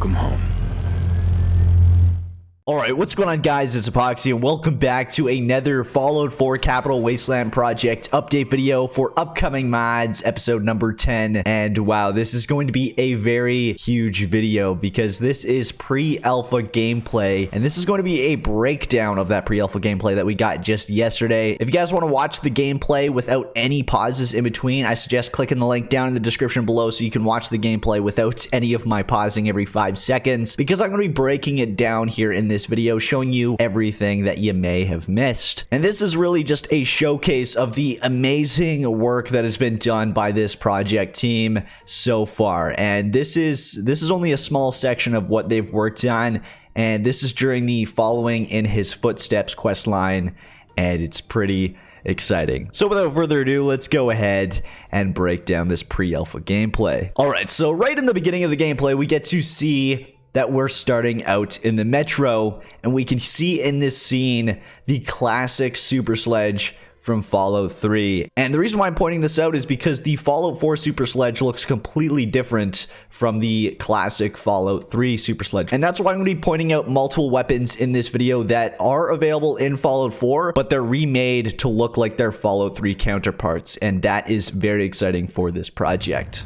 Welcome home. Alright, what's going on, guys? It's Apoqsi, and welcome back to another Fallout 4 Capital Wasteland Project update video for upcoming mods, episode number 10. And wow, this is going to be a very huge video because this is pre-alpha gameplay, and this is going to be a breakdown of that pre-alpha gameplay that we got just yesterday. If you guys want to watch the gameplay without any pauses in between, I suggest clicking the link down in the description below so you can watch the gameplay without any of my pausing every 5 seconds, because I'm going to be breaking it down here in this video, showing you everything that you may have missed. And this is really just a showcase of the amazing work that has been done by this project team so far. And this is only a small section of what they've worked on, and this is during the Following in His Footsteps quest line, and it's pretty exciting. So without further ado, let's go ahead and break down this pre-alpha gameplay. Alright, so right in the beginning of the gameplay, we get to see that we're starting out in the metro, and we can see in this scene the classic Super Sledge from Fallout 3. And the reason why I'm pointing this out is because the Fallout 4 Super Sledge looks completely different from the classic Fallout 3 Super Sledge. And that's why I'm going to be pointing out multiple weapons in this video that are available in Fallout 4, but they're remade to look like their Fallout 3 counterparts. And that is very exciting for this project.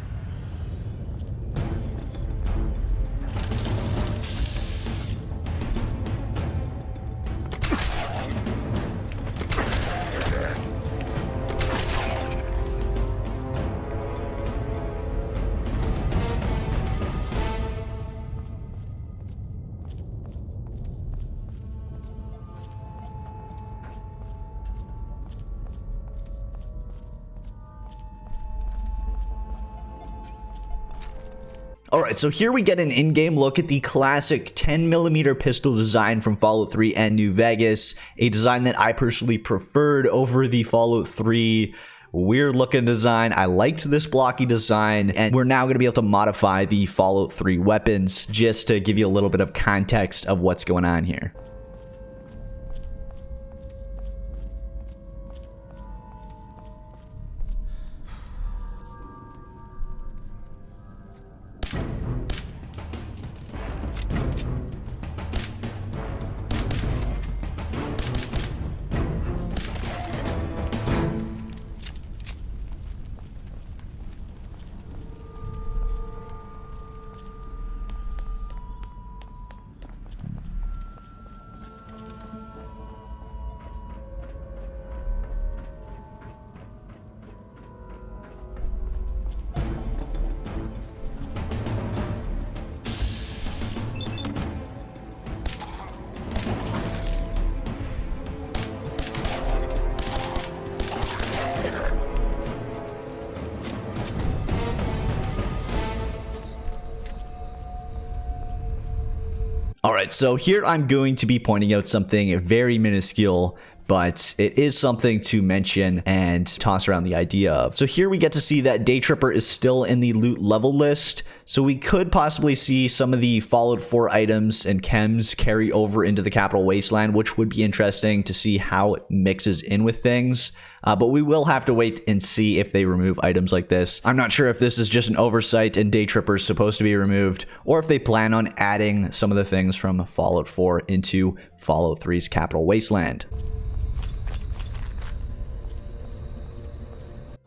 Alright, so here we get an in-game look at the classic 10mm pistol design from Fallout 3 and New Vegas, a design that I personally preferred over the Fallout 3 weird looking design. I liked this blocky design, and we're now going to be able to modify the Fallout 3 weapons just to give you a little bit of context of what's going on here. Alright, so here I'm going to be pointing out something very minuscule, but it is something to mention and toss around the idea of. So here we get to see that Day Tripper is still in the loot level list, so we could possibly see some of the Fallout 4 items and chems carry over into the Capital Wasteland, which would be interesting to see how it mixes in with things. But we will have to wait and see if they remove items like this. I'm not sure if this is just an oversight and Day Tripper is supposed to be removed, or if they plan on adding some of the things from Fallout 4 into Fallout 3's Capital Wasteland.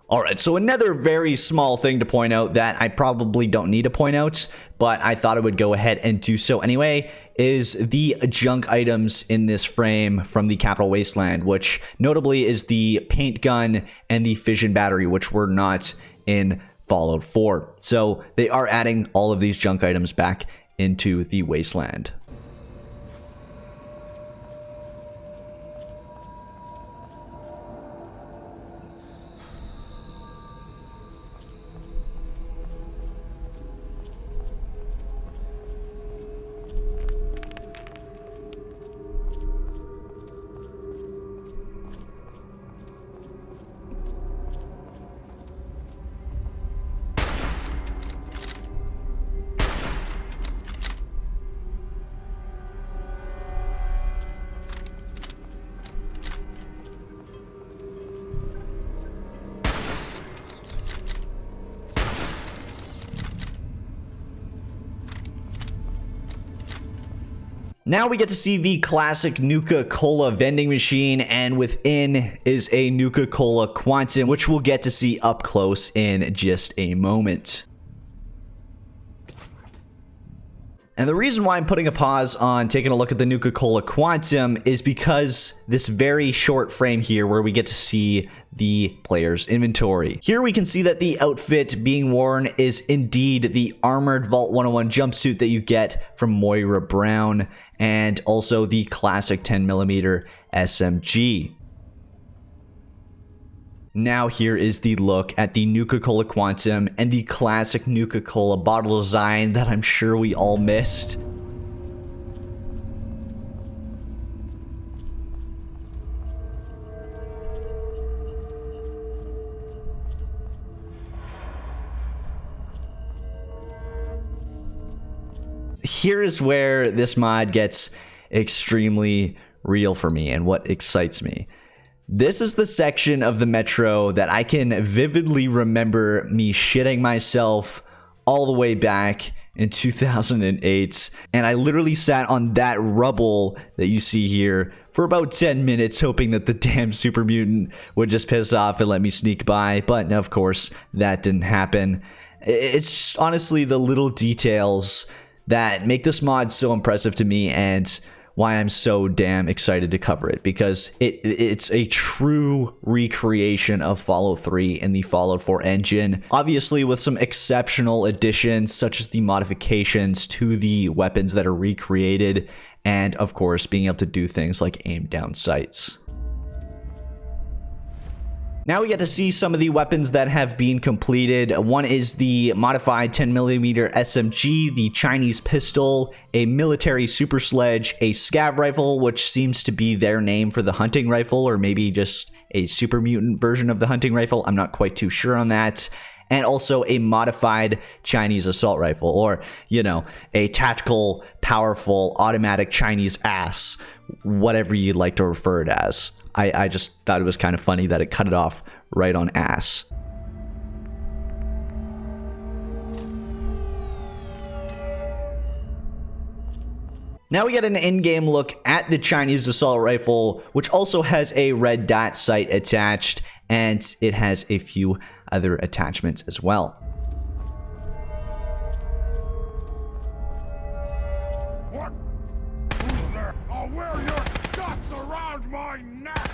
Alright, so another very small thing to point out that I probably don't need to point out, but I thought I would go ahead and do so anyway, is the junk items in this frame from the Capital Wasteland, which notably is the paint gun and the fission battery, which were not in Fallout 4. So they are adding all of these junk items back into the Wasteland. Now we get to see the classic Nuka-Cola vending machine, and within is a Nuka-Cola Quantum, which we'll get to see up close in just a moment. And the reason why I'm putting a pause on taking a look at the Nuka-Cola Quantum is because this very short frame here where we get to see the player's inventory. Here we can see that the outfit being worn is indeed the armored Vault 101 jumpsuit that you get from Moira Brown, and also the classic 10mm SMG. Now here is the look at the Nuka-Cola Quantum and the classic Nuka-Cola bottle design that I'm sure we all missed. Here is where this mod gets extremely real for me and what excites me. This is the section of the metro that I can vividly remember me shitting myself all the way back in 2008, and I literally sat on that rubble that you see here for about 10 minutes hoping that the damn super mutant would just piss off and let me sneak by, but of course that didn't happen. It's just honestly the little details that make this mod so impressive to me, and why I'm so damn excited to cover it, because it's a true recreation of Fallout 3 and the Fallout 4 engine, obviously with some exceptional additions such as the modifications to the weapons that are recreated, and of course being able to do things like aim down sights. Now we get to see some of the weapons that have been completed. One is the modified 10mm SMG, the Chinese pistol, a military super sledge, a scav rifle, which seems to be their name for the hunting rifle, or maybe just a super mutant version of the hunting rifle. I'm not quite too sure on that. And also a modified Chinese assault rifle, or, you know, a tactical, powerful, automatic Chinese ass, whatever you'd like to refer it as. I just thought it was kind of funny that it cut it off right on ass. Now we get an in-game look at the Chinese assault rifle, which also has a red dot sight attached, and it has a few other attachments as well. What? Who's there? I'll wear your guts around my neck!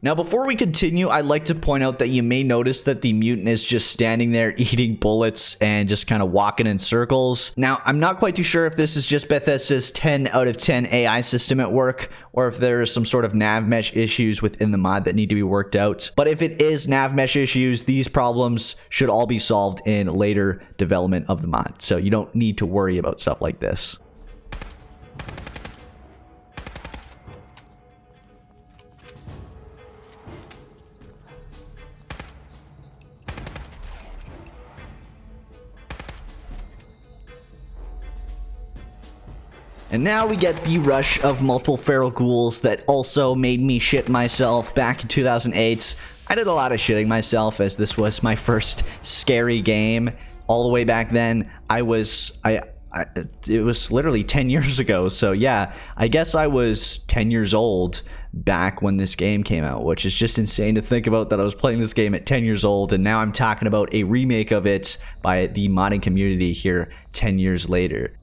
Now, before we continue, I'd like to point out that you may notice that the mutant is just standing there eating bullets and just kind of walking in circles. Now, I'm not quite too sure if this is just Bethesda's 10 out of 10 AI system at work, or if there is some sort of nav mesh issues within the mod that need to be worked out. But if it is nav mesh issues, these problems should all be solved in later development of the mod. So you don't need to worry about stuff like this. And now we get the rush of multiple feral ghouls that also made me shit myself back in 2008. I did a lot of shitting myself as this was my first scary game. All the way back then, it was literally 10 years ago. So yeah, I guess I was 10 years old back when this game came out, which is just insane to think about, that I was playing this game at 10 years old, and now I'm talking about a remake of it by the modding community here 10 years later.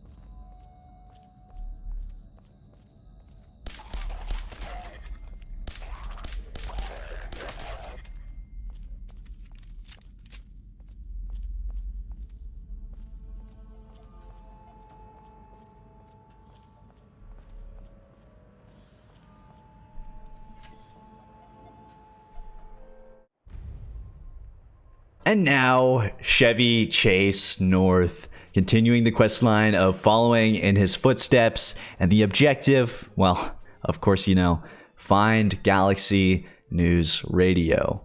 And now, Chevy Chase North, continuing the quest line of following in his footsteps, and the objective, well, of course you know, find Galaxy News Radio.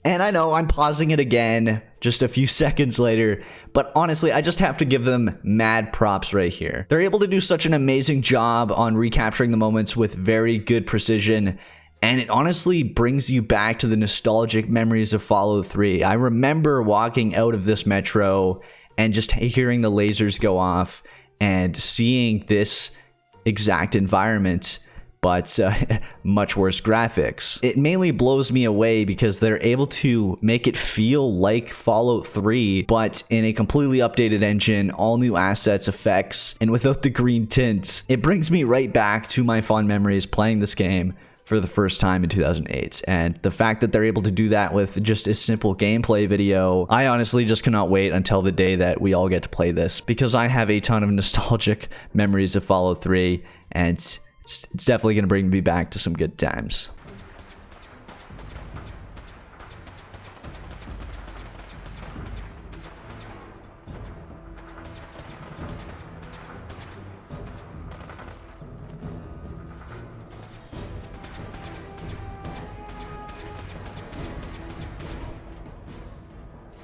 And I know I'm pausing it again just a few seconds later, but honestly, I just have to give them mad props right here. They're able to do such an amazing job on recapturing the moments with very good precision. And it honestly brings you back to the nostalgic memories of Fallout 3. I remember walking out of this metro and just hearing the lasers go off and seeing this exact environment, but much worse graphics. It mainly blows me away because they're able to make it feel like Fallout 3, but in a completely updated engine, all new assets, effects, and without the green tint. It brings me right back to my fond memories playing this game for the first time in 2008, and the fact that they're able to do that with just a simple gameplay video, I honestly just cannot wait until the day that we all get to play this, because I have a ton of nostalgic memories of Fallout 3, and it's definitely going to bring me back to some good times.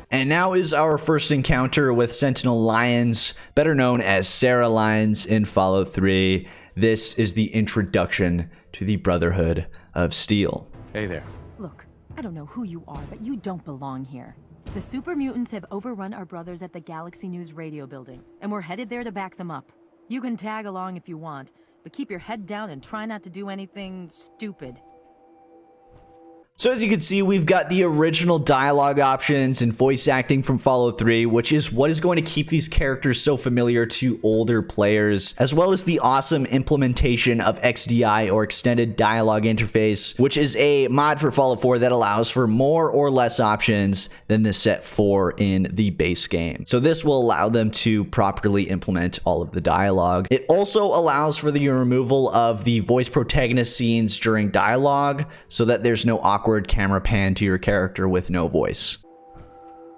And now is our first encounter with Sentinel Lions, better known as Sarah Lions in Fallout 3. This is the introduction to the Brotherhood of Steel. Hey there. Look, I don't know who you are, but you don't belong here. The super mutants have overrun our brothers at the Galaxy News radio building, and we're headed there to back them up. You can tag along if you want, but keep your head down and try not to do anything stupid. So as you can see, we've got the original dialogue options and voice acting from Fallout 3, which is what is going to keep these characters so familiar to older players, as well as the awesome implementation of XDI, or Extended Dialogue Interface, which is a mod for Fallout 4 that allows for more or less options than the set 4 in the base game. So this will allow them to properly implement all of the dialogue. It also allows for the removal of the voice protagonist scenes during dialogue, so that there's no awkward camera pan to your character with no voice.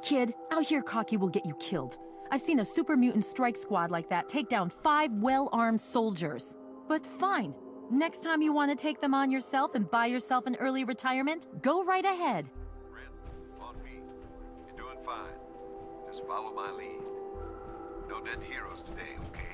Kid, out here cocky will get you killed. I've seen a super mutant strike squad like that take down 5 well-armed soldiers. But fine, next time you want to take them on yourself and buy yourself an early retirement, go right ahead. Red, on me. You're doing fine. Just follow my lead. No dead heroes today, okay?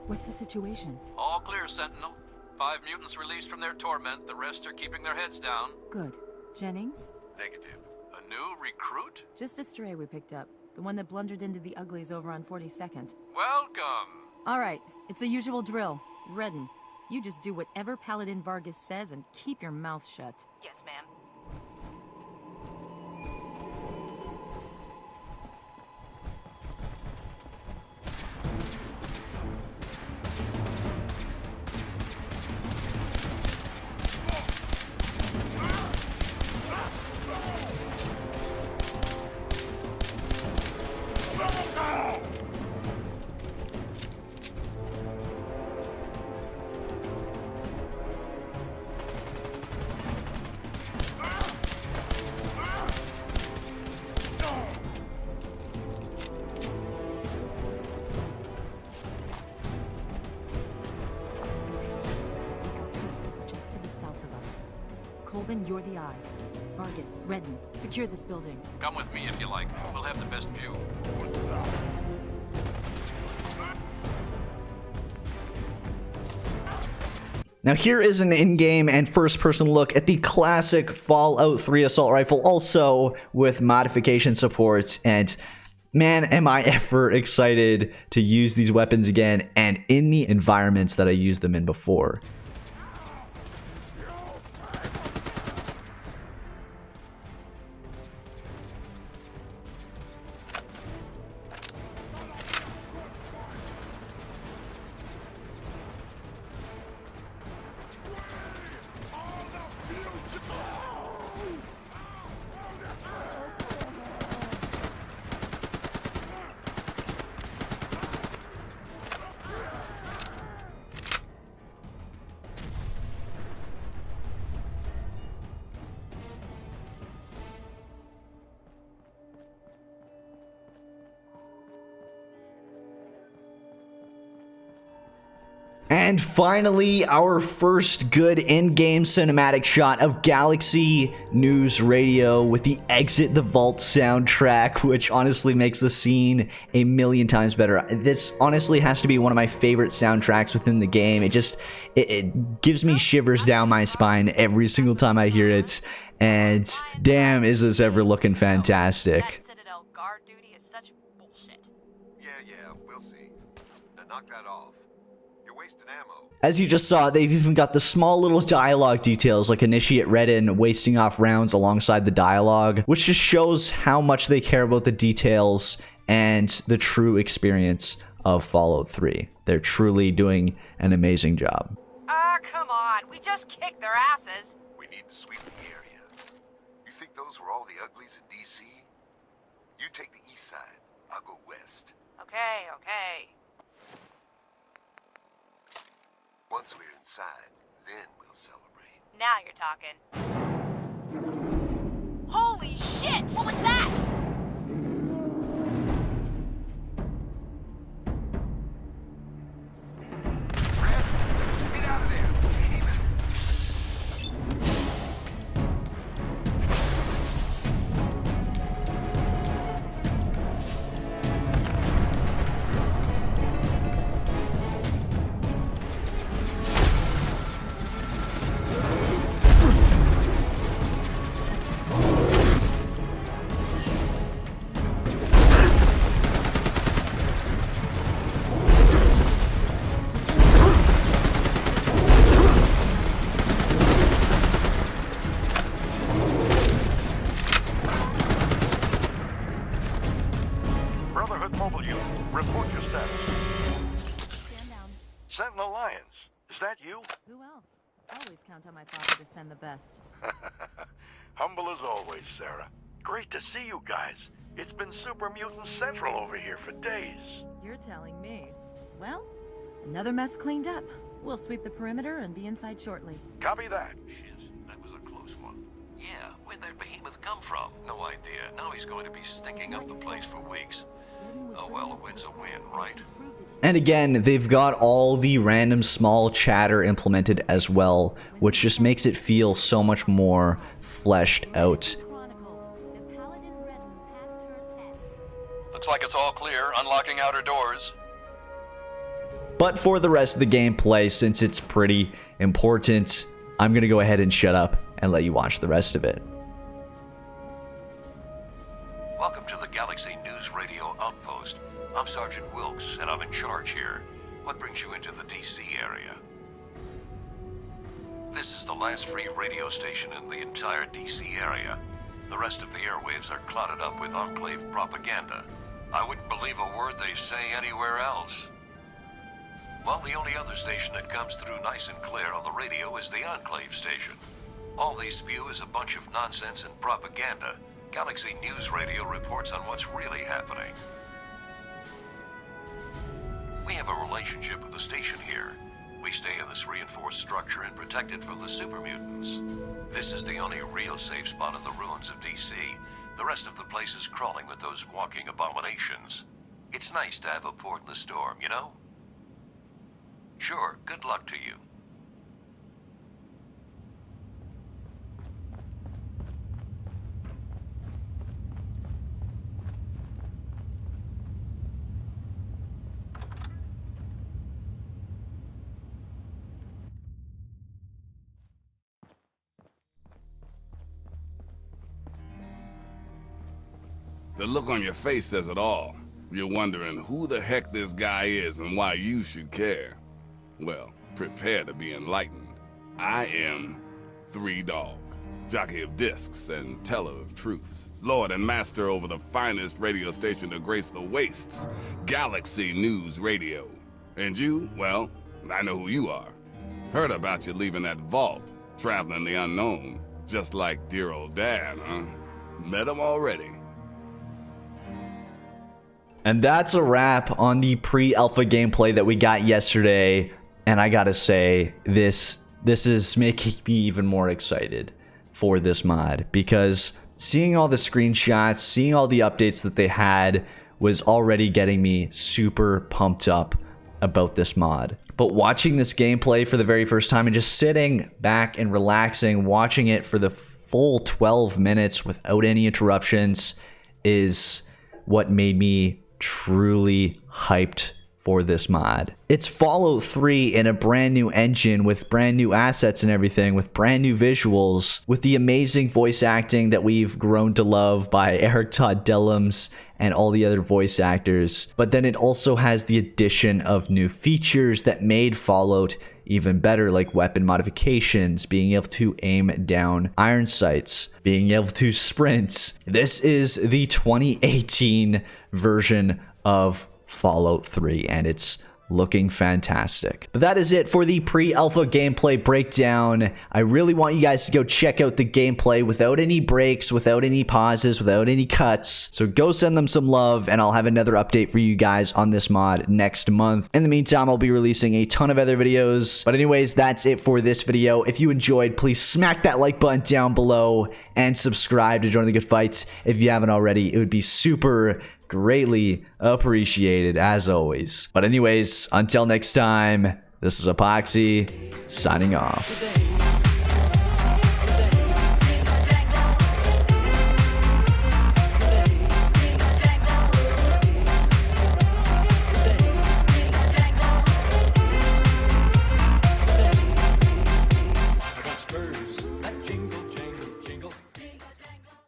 What's the situation? All clear, Sentinel. 5 mutants released from their torment. The rest are keeping their heads down. Good. Jennings? Negative. A new recruit? Just a stray we picked up. The one that blundered into the uglies over on 42nd. Welcome. All right, it's the usual drill. Redden, you just do whatever Paladin Vargas says and keep your mouth shut. Yes, ma'am. Colvin, you're the eyes. Vargas, Redden, secure this building. Come with me if you like. We'll have the best view. Now here is an in-game and first-person look at the classic Fallout 3 assault rifle, also with modification support, and man, am I ever excited to use these weapons again and in the environments that I used them in before. And finally, our first good in-game cinematic shot of Galaxy News Radio with the Exit the Vault soundtrack, which honestly makes the scene a million times better. This honestly has to be one of my favorite soundtracks within the game. It gives me shivers down my spine every single time I hear it. And damn, is this ever looking fantastic. That Citadel guard duty is such bullshit. Yeah, we'll see. Now knock that off. You're wasting ammo. As you just saw, they've even got the small little dialogue details like Initiate Redden wasting off rounds alongside the dialogue, which just shows how much they care about the details and the true experience of Fallout 3. They're truly doing an amazing job. Ah, come on. We just kicked their asses. We need to sweep the area. You think those were all the uglies in D.C.? You take the east side. I'll go west. Okay. Once we're inside, then we'll celebrate. Now you're talking. Holy shit! What was that? Red, get out of there. Brotherhood Mobile Unit, report your status. Stand down. Sentinel Alliance, is that you? Who else? I always count on my father to send the best. Humble as always, Sarah. Great to see you guys. It's been Super Mutant Central over here for days. You're telling me. Well, another mess cleaned up. We'll sweep the perimeter and be inside shortly. Copy that. Shit, that was a close one. Yeah, where'd that behemoth come from? No idea. Now he's going to be stinking up the place for weeks. Oh well, a win's a win, right? And again, they've got all the random small chatter implemented as well, which just makes it feel so much more fleshed out. Chronicle. The Paladin Redden passed her test. Looks like it's all clear. Unlocking outer doors. But for the rest of the gameplay, since it's pretty important, I'm gonna go ahead and shut up and let you watch the rest of it. Welcome to the Galaxy News Radio Outpost. I'm Sergeant Wilkes, and I'm in charge here. What brings you into the DC area? This is the last free radio station in the entire DC area. The rest of the airwaves are clouded up with Enclave propaganda. I wouldn't believe a word they say anywhere else. Well, the only other station that comes through nice and clear on the radio is the Enclave Station. All they spew is a bunch of nonsense and propaganda. Galaxy News Radio reports on what's really happening. We have a relationship with the station here. We stay in this reinforced structure and protect it from the super mutants. This is the only real safe spot in the ruins of DC. The rest of the place is crawling with those walking abominations. It's nice to have a port in the storm, you know? Sure, good luck to you. The look on your face says it all. You're wondering who the heck this guy is and why you should care. Well, prepare to be enlightened. I am 3 Dog, jockey of discs and teller of truths, lord and master over the finest radio station to grace the wastes, Galaxy News Radio. And you, well, I know who you are. Heard about you leaving that vault, traveling the unknown, just like dear old dad, huh? Met him already. And that's a wrap on the pre-alpha gameplay that we got yesterday. And I gotta say, this is making me even more excited for this mod, because seeing all the screenshots, seeing all the updates that they had was already getting me super pumped up about this mod. But watching this gameplay for the very first time and just sitting back and relaxing, watching it for the full 12 minutes without any interruptions is what made me truly hyped for this mod. It's Fallout 3 in a brand new engine with brand new assets and everything, with brand new visuals, with the amazing voice acting that we've grown to love by Eric Todd Dellums and all the other voice actors. But then it also has the addition of new features that made Fallout even better, like weapon modifications, being able to aim down iron sights, being able to sprint. This is the 2018 version of Fallout 3, and it's looking fantastic. But that is it for the pre-alpha gameplay breakdown. I really want you guys to go check out the gameplay without any breaks, without any pauses, without any cuts. So go send them some love, and I'll have another update for you guys on this mod next month. In the meantime, I'll be releasing a ton of other videos. But anyways, that's it for this video. If you enjoyed, please smack that like button down below and subscribe to join the good fights if you haven't already. It would be super greatly appreciated, as always. But anyways, until next time, this is Apoqsi signing off.